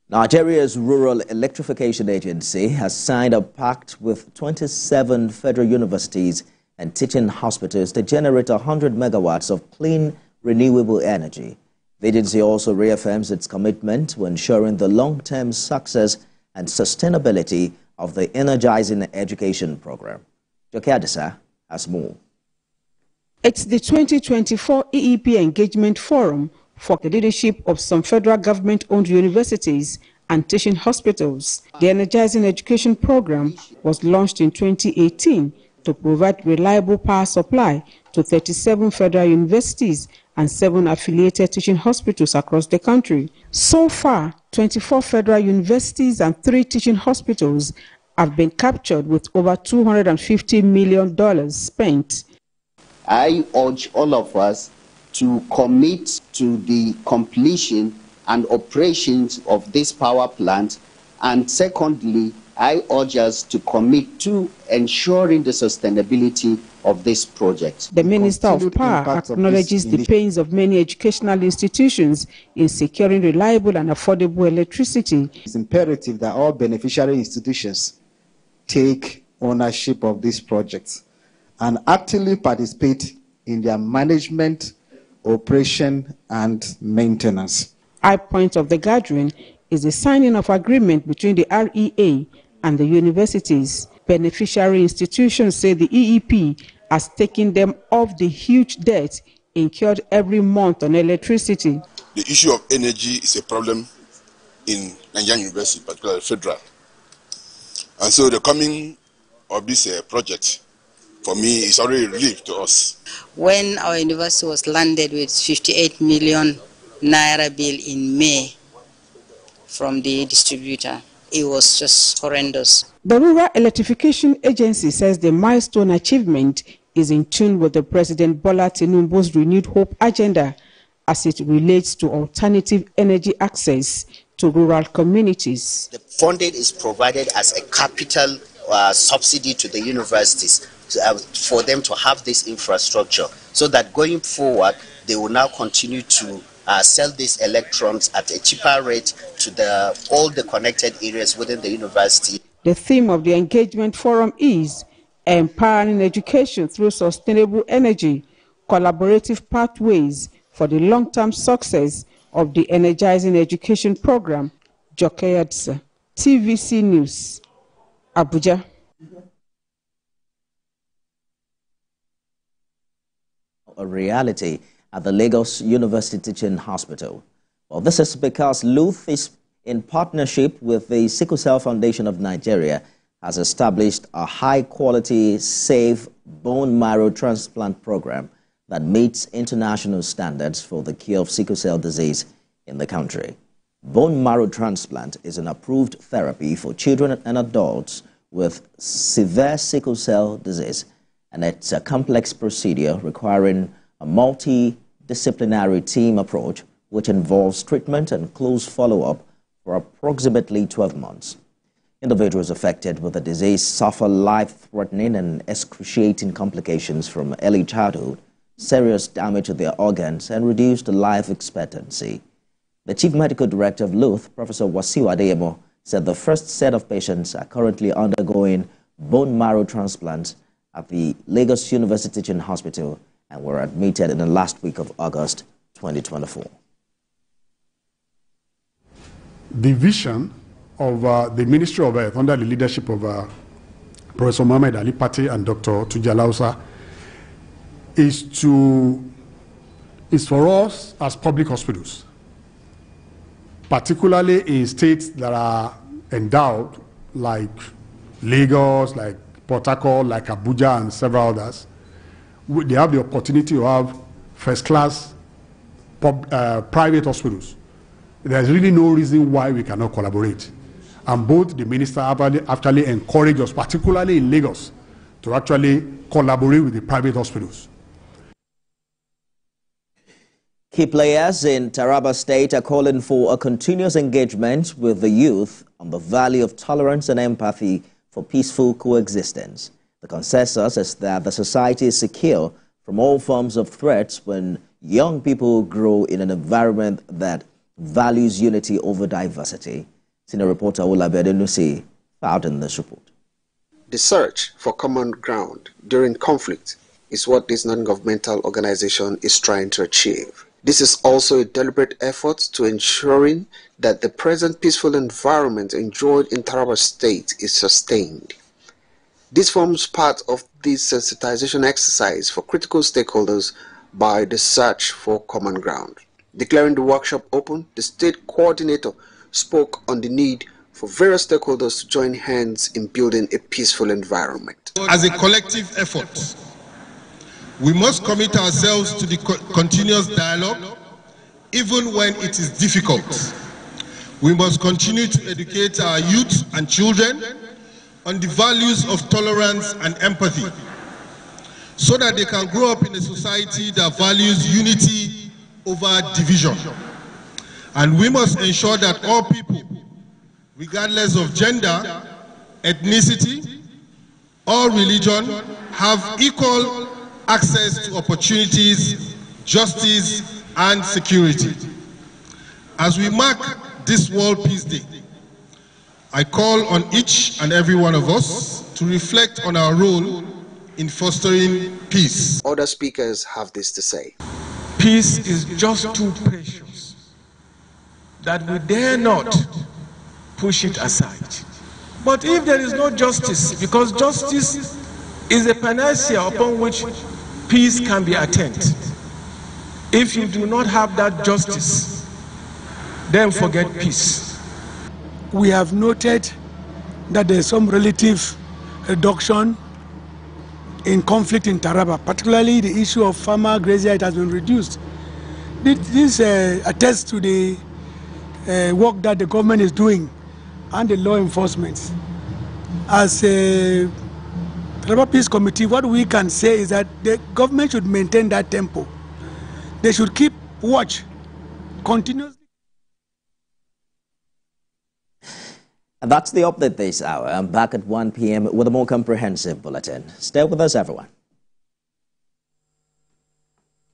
Nigeria's Rural Electrification Agency has signed a pact with 27 federal universities and teaching hospitals to generate 100 megawatts of clean, renewable energy. The agency also reaffirms its commitment to ensuring the long-term success and sustainability of the Energizing Education program. Joke Adisa has more. It's the 2024 EEP Engagement Forum for the leadership of some federal government-owned universities and teaching hospitals. The Energizing Education program was launched in 2018 to provide reliable power supply to 37 federal universities and 7 affiliated teaching hospitals across the country. So far, 24 federal universities and 3 teaching hospitals have been captured with over $250 million spent. I urge all of us to commit to the completion and operations of this power plant, and secondly, I urge us to commit to ensuring the sustainability of this project. The Minister of Power acknowledges the pains of many educational institutions in securing reliable and affordable electricity. It's imperative that all beneficiary institutions take ownership of this project and actively participate in their management, operation, and maintenance. High point of the gathering is the signing of agreement between the REA and the universities. Beneficiary institutions say the EEP has taken them off the huge debt incurred every month on electricity. The issue of energy is a problem in Nigerian university, particularly federal. And so the coming of this project, for me, is already a relief to us. When our university was landed with 58 million naira bill in May from the distributor, it was just horrendous. The Rural Electrification Agency says the milestone achievement is in tune with the President Bola Tinubu's renewed hope agenda as it relates to alternative energy access to rural communities. The funding is provided as a capital subsidy to the universities for them to have this infrastructure, so that going forward they will now continue to sell these electrons at a cheaper rate to all the connected areas within the university. The theme of the engagement forum is empowering education through sustainable energy, collaborative pathways for the long-term success of the Energizing Education program. Joke Adisa, TVC News, Abuja. A reality at the Lagos University Teaching Hospital. Well, this is because LUTH is in partnership with the Sickle Cell Foundation of Nigeria has established a high-quality, safe bone marrow transplant program that meets international standards for the cure of sickle cell disease in the country. Bone marrow transplant is an approved therapy for children and adults with severe sickle cell disease, and it's a complex procedure requiring a multidisciplinary team approach which involves treatment and close follow-up for approximately 12 months. Individuals affected with the disease suffer life-threatening and excruciating complications from early childhood, serious damage to their organs, and reduced life expectancy. The Chief Medical Director of LUTH, Professor Wasiu Adeyemo, said the first set of patients are currently undergoing bone marrow transplants at the Lagos University Teaching Hospital and were admitted in the last week of August 2024. The vision of the Ministry of Health under the leadership of Professor Mohammed Ali Pate and Dr. Tuji Alausa is for us as public hospitals, particularly in states that are endowed like Lagos, like Port Harcourt, like Abuja and several others. They have the opportunity to have first-class private hospitals. There's really no reason why we cannot collaborate. And both the minister actually encourage us, particularly in Lagos, to actually collaborate with the private hospitals. Key players in Taraba State are calling for a continuous engagement with the youth on the value of tolerance and empathy for peaceful coexistence. The consensus is that the society is secure from all forms of threats when young people grow in an environment that values unity over diversity. Senior reporter Olabede Nusi filed in this report. The search for common ground during conflict is what this non-governmental organization is trying to achieve. This is also a deliberate effort to ensuring that the present peaceful environment enjoyed in Taraba State is sustained. This forms part of this sensitization exercise for critical stakeholders by the search for common ground. Declaring the workshop open, the state coordinator spoke on the need for various stakeholders to join hands in building a peaceful environment. As a collective effort, we must commit ourselves to the continuous dialogue, even when it is difficult. We must continue to educate our youth and children on the values of tolerance and empathy, so that they can grow up in a society that values unity over division. And we must ensure that all people, regardless of gender, ethnicity, or religion, have equal access to opportunities, justice, and security. As we mark this World Peace Day, I call on each and every one of us to reflect on our role in fostering peace. Other speakers have this to say. Peace is just too precious that we dare not push it aside. But if there is no justice, because justice is a panacea upon which peace can be attained, if you do not have that justice, then forget peace. We have noted that there is some relative reduction in conflict in Taraba, particularly the issue of farmer grazier. It has been reduced. This attests to the work that the government is doing and the law enforcement. As a Taraba Peace Committee, what we can say is that the government should maintain that tempo. They should keep watch continuously. And that's the update this hour. I'm back at 1 p.m. with a more comprehensive bulletin. Stay with us, everyone.